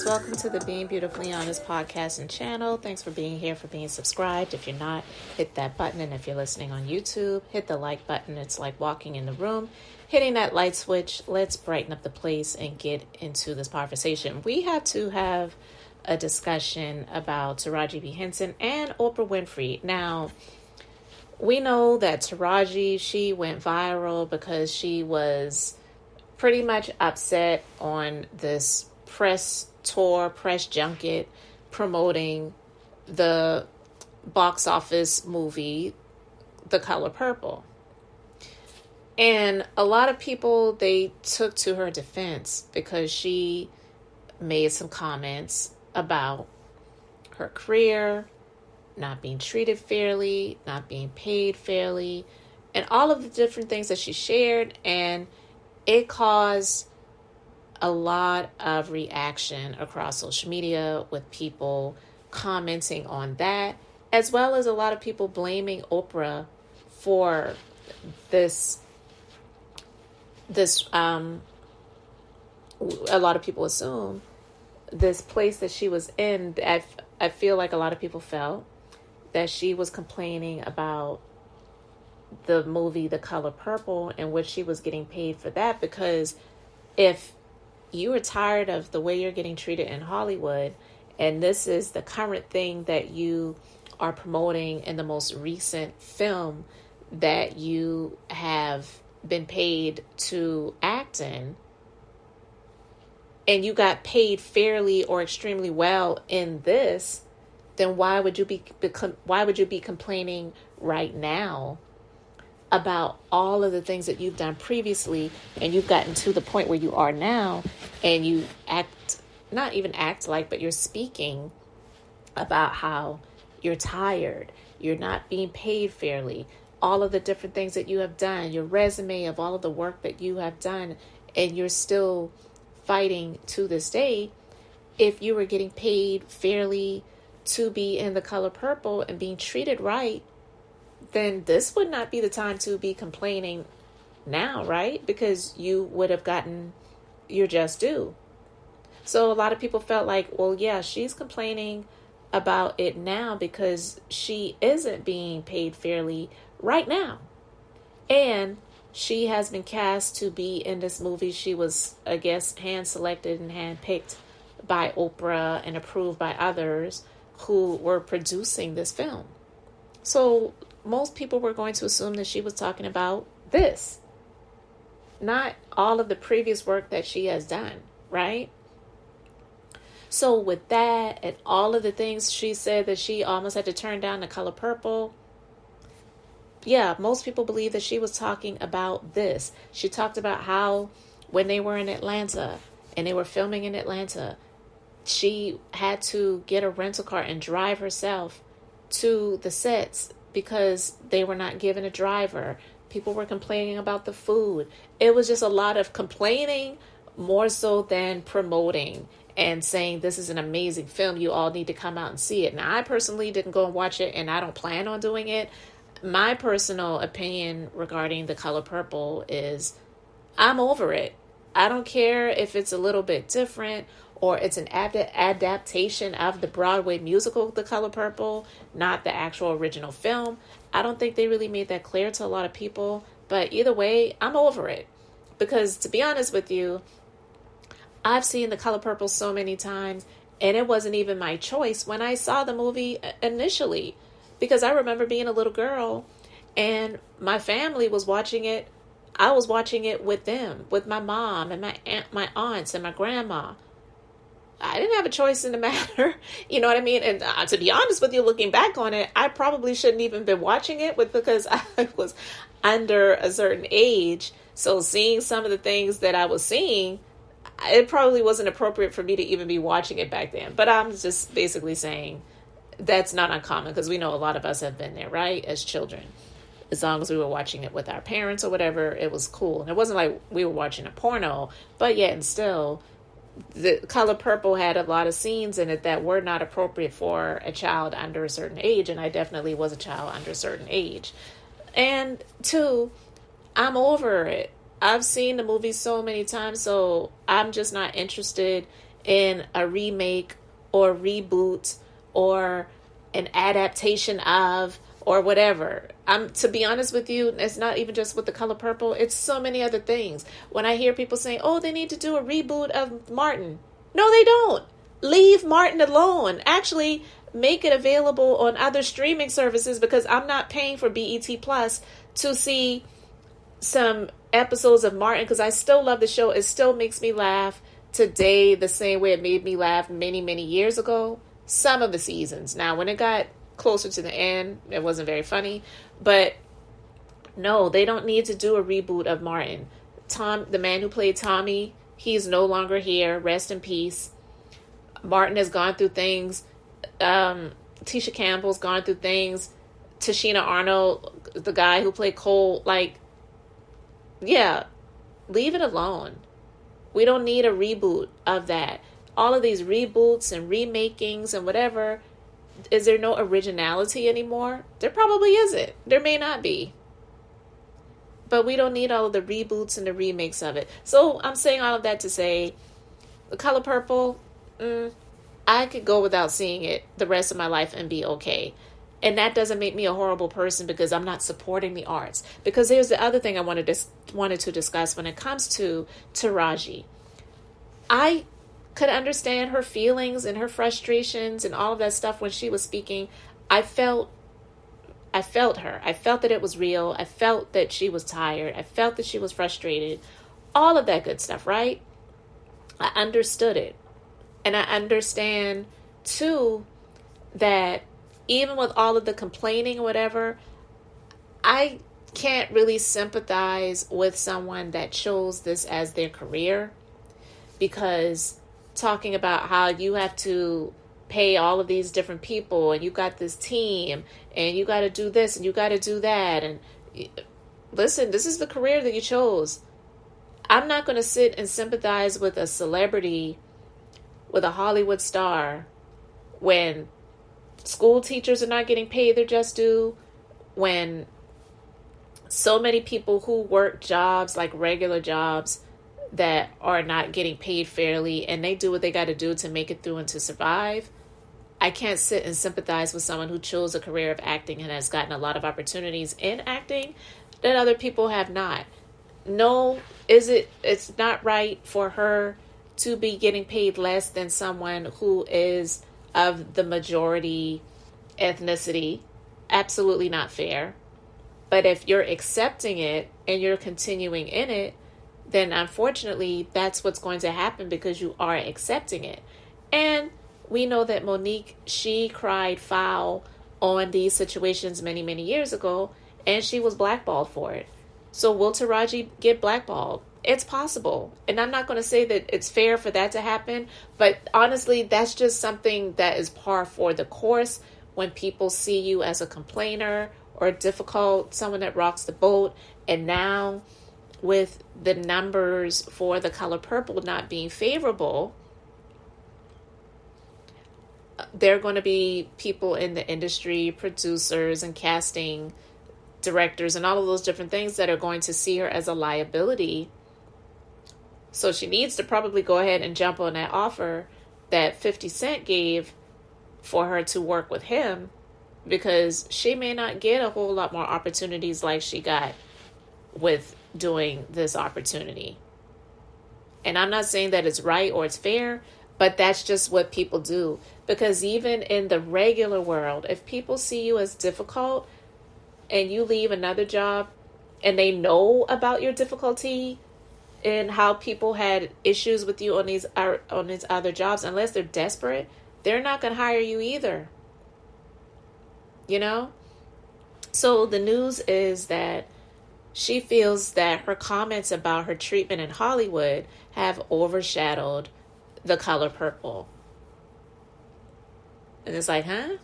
Welcome to the Being Beautifully Honest podcast and channel. Thanks for being here, for being subscribed. If you're not, hit that button. And if you're listening on YouTube, hit the like button. It's like walking in the room, hitting that light switch. Let's brighten up the place and get into this conversation. We had to have a discussion about Taraji Henson and Oprah Winfrey. Now, we know that Taraji, she went viral because she was pretty much upset on this press tour, press junket promoting the box office movie, The Color Purple. And a lot of people, they took to her defense because she made some comments about her career, not being treated fairly, not being paid fairly, and all of the different things that she shared. And it caused a lot of reaction across social media with people commenting on that, as well as a lot of people blaming Oprah for this, a lot of people assume this place that she was in. I feel like a lot of people felt that she was complaining about the movie, The Color Purple, and what she was getting paid for that, because if you are tired of the way you're getting treated in Hollywood, and this is the current thing that you are promoting in the most recent film that you have been paid to act in, and you got paid fairly or extremely well in this, then why would you be complaining right now about all of the things that you've done previously, and you've gotten to the point where you are now, and you but you're speaking about how you're tired, you're not being paid fairly, all of the different things that you have done, your resume of all of the work that you have done, and you're still fighting to this day. If you were getting paid fairly to be in The Color Purple and being treated right, then this would not be the time to be complaining now, right? Because you would have gotten your just due. So a lot of people felt like, well, yeah, she's complaining about it now because she isn't being paid fairly right now. And she has been cast to be in this movie. She was, I guess, hand-selected and hand-picked by Oprah and approved by others who were producing this film. So most people were going to assume that she was talking about this, not all of the previous work that she has done, right? So with that and all of the things she said that she almost had to turn down The Color Purple, yeah, most people believe that she was talking about this. She talked about how when they were in Atlanta and they were filming in Atlanta, she had to get a rental car and drive herself to the sets because they were not given a driver. People were complaining about the food. It was just a lot of complaining more so than promoting and saying this is an amazing film. You all need to come out and see it. Now, I personally didn't go and watch it, and I don't plan on doing it. My personal opinion regarding The Color Purple is I'm over it. I don't care if it's a little bit different or it's an adaptation of the Broadway musical, The Color Purple, not the actual original film. I don't think they really made that clear to a lot of people. But either way, I'm over it. Because to be honest with you, I've seen The Color Purple so many times, and it wasn't even my choice when I saw the movie initially. Because I remember being a little girl, and my family was watching it. I was watching it with them, with my mom and my aunts and my grandma. I didn't have a choice in the matter. You know what I mean? And to be honest with you, looking back on it, I probably shouldn't even been watching it because I was under a certain age. So seeing some of the things that I was seeing, it probably wasn't appropriate for me to even be watching it back then. But I'm just basically saying that's not uncommon because we know a lot of us have been there, right? As children. As long as we were watching it with our parents or whatever, it was cool. And it wasn't like we were watching a porno, but yet and still, The Color Purple had a lot of scenes in it that were not appropriate for a child under a certain age. And I definitely was a child under a certain age. And two, I'm over it. I've seen the movie so many times, so I'm just not interested in a remake or reboot or an adaptation of or whatever. To be honest with you, it's not even just with The Color Purple. It's so many other things. When I hear people saying, oh, they need to do a reboot of Martin. No, they don't. Leave Martin alone. Actually, make it available on other streaming services because I'm not paying for BET Plus to see some episodes of Martin because I still love the show. It still makes me laugh today the same way it made me laugh many, many years ago. Some of the seasons. Now, when it got closer to the end, it wasn't very funny. But no, they don't need to do a reboot of Martin. The man who played Tommy, he's no longer here. Rest in peace. Martin has gone through things. Tisha Campbell's gone through things. Tashina Arnold, the guy who played Cole, yeah, leave it alone. We don't need a reboot of that. All of these reboots and remakings and whatever, is there no originality anymore? There probably isn't. There may not be. But we don't need all of the reboots and the remakes of it. So I'm saying all of that to say, The Color Purple, I could go without seeing it the rest of my life and be okay. And that doesn't make me a horrible person because I'm not supporting the arts. Because here's the other thing I wanted to discuss when it comes to Taraji. I could understand her feelings and her frustrations and all of that stuff when she was speaking. I felt her. I felt that it was real. I felt that she was tired. I felt that she was frustrated. All of that good stuff, right? I understood it. And I understand, too, that even with all of the complaining or whatever, I can't really sympathize with someone that chose this as their career, because talking about how you have to pay all of these different people and you got this team and you got to do this and you got to do that. And listen, this is the career that you chose. I'm not going to sit and sympathize with a celebrity, with a Hollywood star, when school teachers are not getting paid their just due, when so many people who work jobs like regular jobs that are not getting paid fairly and they do what they got to do to make it through and to survive. I can't sit and sympathize with someone who chose a career of acting and has gotten a lot of opportunities in acting that other people have not. No, it's not right for her to be getting paid less than someone who is of the majority ethnicity. Absolutely not fair. But if you're accepting it and you're continuing in it, then unfortunately that's what's going to happen because you are accepting it. And we know that Monique, she cried foul on these situations many, many years ago, and she was blackballed for it. So will Taraji get blackballed? It's possible. And I'm not going to say that it's fair for that to happen, but honestly, that's just something that is par for the course when people see you as a complainer or difficult, someone that rocks the boat. And now with the numbers for The Color Purple not being favorable, there are going to be people in the industry, producers and casting directors and all of those different things that are going to see her as a liability. So she needs to probably go ahead and jump on that offer that 50 Cent gave for her to work with him, because she may not get a whole lot more opportunities like she got with doing this opportunity. And I'm not saying that it's right or it's fair, but that's just what people do. Because even in the regular world, if people see you as difficult and you leave another job and they know about your difficulty and how people had issues with you on these other jobs, unless they're desperate, they're not going to hire you either. You know? So the news is that she feels that her comments about her treatment in Hollywood have overshadowed The Color Purple. And it's like, huh?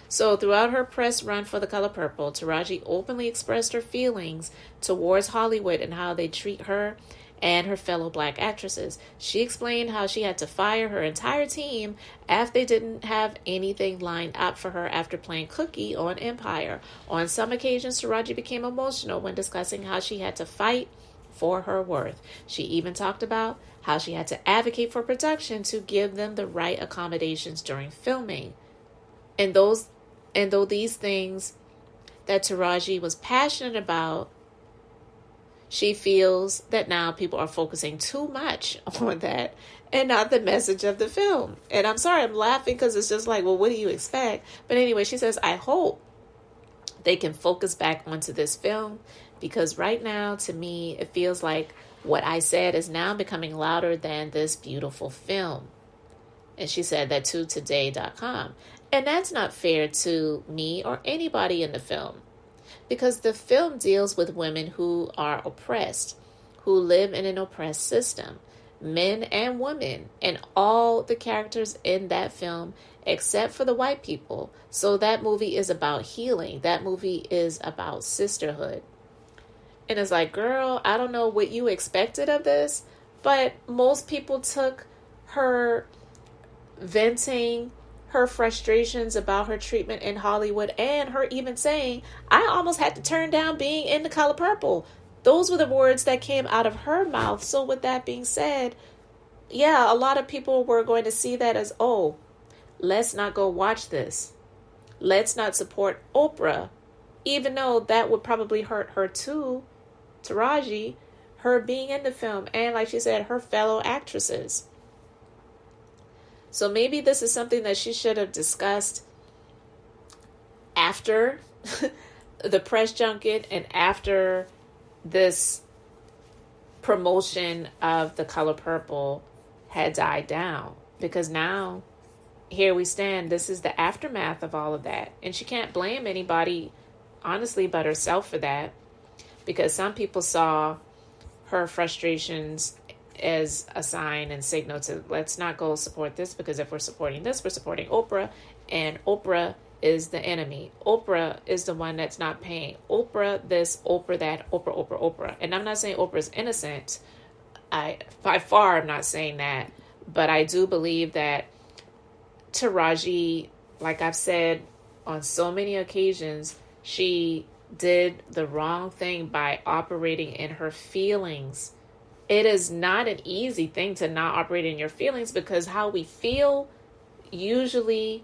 So throughout her press run for The Color Purple, Taraji openly expressed her feelings towards Hollywood and how they treat her and her fellow black actresses. She explained how she had to fire her entire team after they didn't have anything lined up for her after playing Cookie on Empire. On some occasions, Taraji became emotional when discussing how she had to fight for her worth. She even talked about how she had to advocate for production to give them the right accommodations during filming. And though these things that Taraji was passionate about, she feels that now people are focusing too much on that and not the message of the film. And I'm sorry, I'm laughing because it's just like, well, what do you expect? But anyway, she says, I hope they can focus back onto this film, because right now, to me, it feels like what I said is now becoming louder than this beautiful film. And she said that to today.com. And that's not fair to me or anybody in the film, because the film deals with women who are oppressed, who live in an oppressed system, men and women, and all the characters in that film, except for the white people. So that movie is about healing. That movie is about sisterhood. And it's like, girl, I don't know what you expected of this, but most people took her venting her frustrations about her treatment in Hollywood, and her even saying, I almost had to turn down being in The Color Purple. Those were the words that came out of her mouth. So with that being said, yeah, a lot of people were going to see that as, oh, let's not go watch this. Let's not support Oprah, even though that would probably hurt her too, Taraji, her being in the film, and like she said, her fellow actresses. So maybe this is something that she should have discussed after the press junket and after this promotion of The Color Purple had died down. Because now, here we stand. This is the aftermath of all of that. And she can't blame anybody, honestly, but herself for that. Because some people saw her frustrations as a sign and signal to, let's not go support this, because if we're supporting this, we're supporting Oprah, and Oprah is the enemy. Oprah is the one that's not paying. Oprah this, Oprah that, Oprah. And I'm not saying Oprah's innocent. By far, I'm not saying that. But I do believe that Taraji, like I've said on so many occasions, she did the wrong thing by operating in her feelings. It is not an easy thing to not operate in your feelings, because how we feel, usually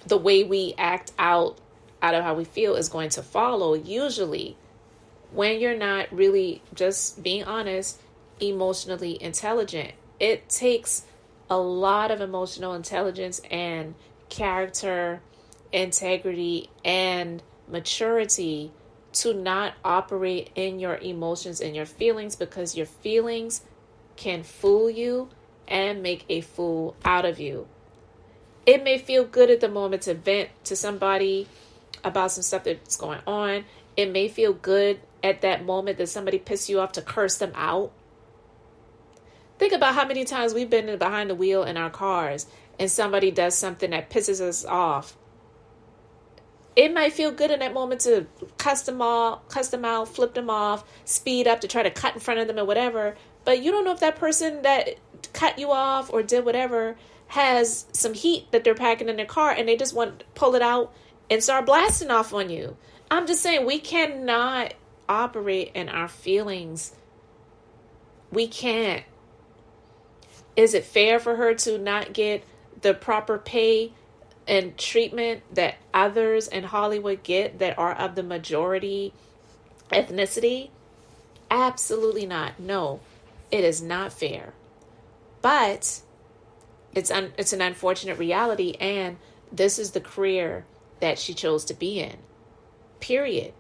the way we act out of how we feel is going to follow, usually, when you're not really, just being honest, emotionally intelligent. It takes a lot of emotional intelligence and character, integrity, and maturity to not operate in your emotions and your feelings, because your feelings can fool you and make a fool out of you. It may feel good at the moment to vent to somebody about some stuff that's going on. It may feel good at that moment that somebody pissed you off to curse them out. Think about how many times we've been behind the wheel in our cars and somebody does something that pisses us off. It might feel good in that moment to cuss them out, flip them off, speed up to try to cut in front of them or whatever. But you don't know if that person that cut you off or did whatever has some heat that they're packing in their car and they just want to pull it out and start blasting off on you. I'm just saying, we cannot operate in our feelings. We can't. Is it fair for her to not get the proper pay and treatment that others in Hollywood get that are of the majority ethnicity? Absolutely not. No, it is not fair. But it's an unfortunate reality, and this is the career that she chose to be in. Period.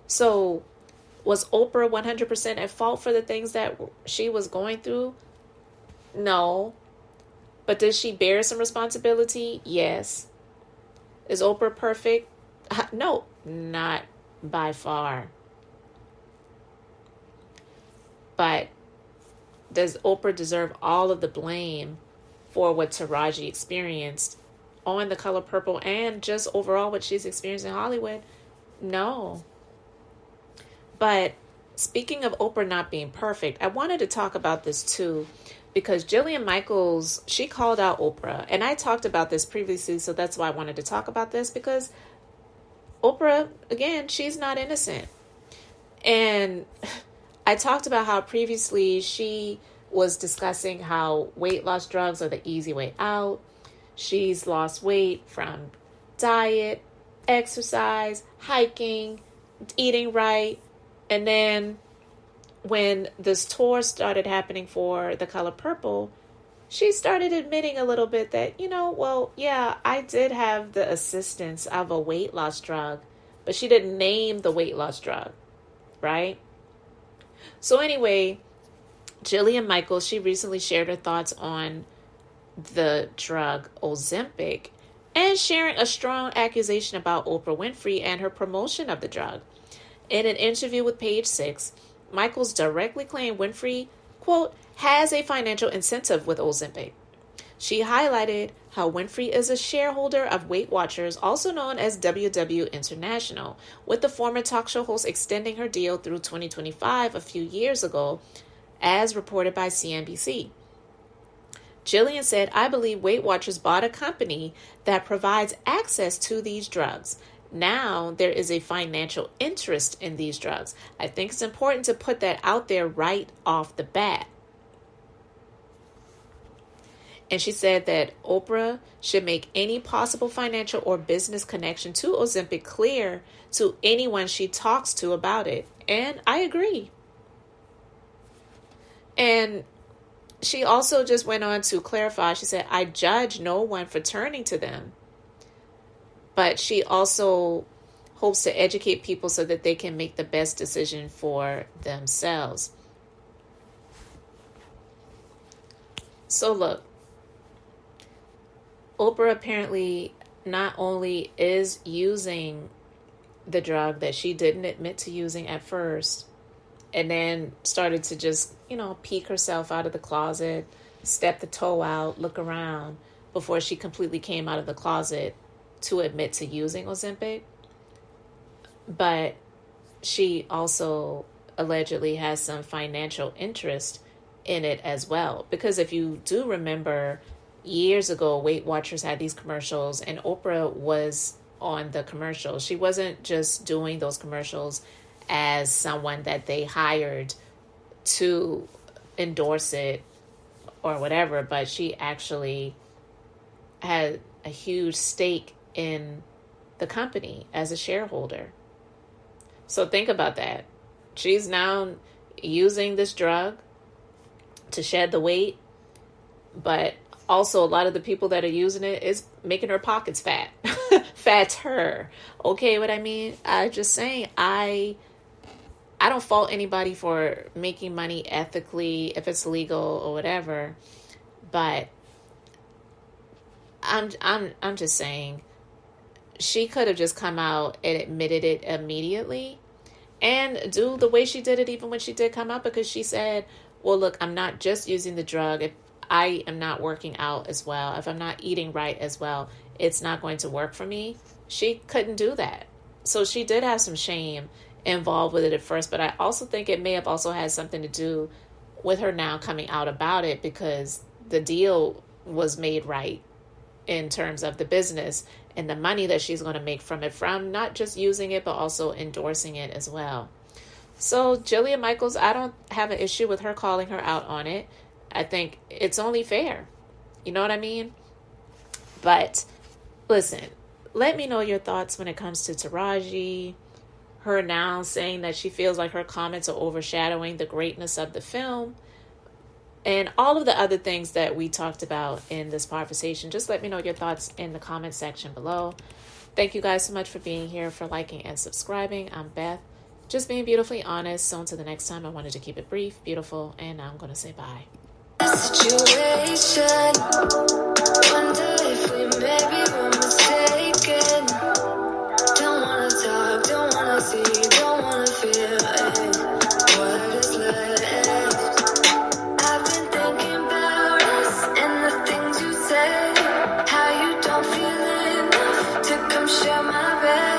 So, was Oprah 100% at fault for the things that she was going through? No. But does she bear some responsibility? Yes. Is Oprah perfect? No, not by far. But does Oprah deserve all of the blame for what Taraji experienced on The Color Purple and just overall what she's experienced in Hollywood. No. But speaking of Oprah not being perfect, I wanted to talk about this too, because Jillian Michaels, she called out Oprah. And I talked about this previously, so that's why I wanted to talk about this, because Oprah, again, she's not innocent. And I talked about how previously she was discussing how weight loss drugs are the easy way out. She's lost weight from diet, exercise, hiking, eating right. And then when this tour started happening for The Color Purple, she started admitting a little bit that, well, yeah, I did have the assistance of a weight loss drug, but she didn't name the weight loss drug, right? So anyway, Jillian Michaels, she recently shared her thoughts on the drug Ozempic and sharing a strong accusation about Oprah Winfrey and her promotion of the drug. In an interview with Page Six, Michaels directly claimed Winfrey, quote, has a financial incentive with Ozempic. She highlighted how Winfrey is a shareholder of Weight Watchers, also known as WW International, with the former talk show host extending her deal through 2025 a few years ago, as reported by CNBC. Jillian said, I believe Weight Watchers bought a company that provides access to these drugs. Now there is a financial interest in these drugs. I think it's important to put that out there right off the bat. And she said that Oprah should make any possible financial or business connection to Ozempic clear to anyone she talks to about it. And I agree. And she also just went on to clarify. She said, I judge no one for turning to them. But she also hopes to educate people so that they can make the best decision for themselves. So look, Oprah apparently not only is using the drug that she didn't admit to using at first, and then started to just, peek herself out of the closet, step the toe out, look around before she completely came out of the closet to admit to using Ozempic. But she also allegedly has some financial interest in it as well. Because if you do remember, years ago, Weight Watchers had these commercials and Oprah was on the commercials. She wasn't just doing those commercials as someone that they hired to endorse it or whatever, but she actually had a huge stake in the company as a shareholder. So think about that. She's now using this drug to shed the weight, but also a lot of the people that are using it is making her pockets fat. Fatter. Okay, what I mean? I'm just saying, I don't fault anybody for making money ethically if it's legal or whatever, but I'm just saying she could have just come out and admitted it immediately and do the way she did it even when she did come out, because she said, well, look, I'm not just using the drug. If I am not working out as well, if I'm not eating right as well, it's not going to work for me. She couldn't do that. So she did have some shame involved with it at first, but I also think it may have also had something to do with her now coming out about it, because the deal was made right in terms of the business and the money that she's going to make from it, from not just using it, but also endorsing it as well. So Jillian Michaels, I don't have an issue with her calling her out on it. I think it's only fair. You know what I mean? But listen, let me know your thoughts when it comes to Taraji, her now saying that she feels like her comments are overshadowing the greatness of the film, and all of the other things that we talked about in this conversation. Just let me know your thoughts in the comment section below. Thank you guys so much for being here, for liking and subscribing. I'm Beth, just being beautifully honest. So until the next time, I wanted to keep it brief, beautiful, and now I'm going to say bye. Situation. Wonder if we maybe were mistaken. Don't wanna talk, don't wanna see, don't wanna feel it. What is left? I've been thinking about us and the things you don't feel enough to come share my bed.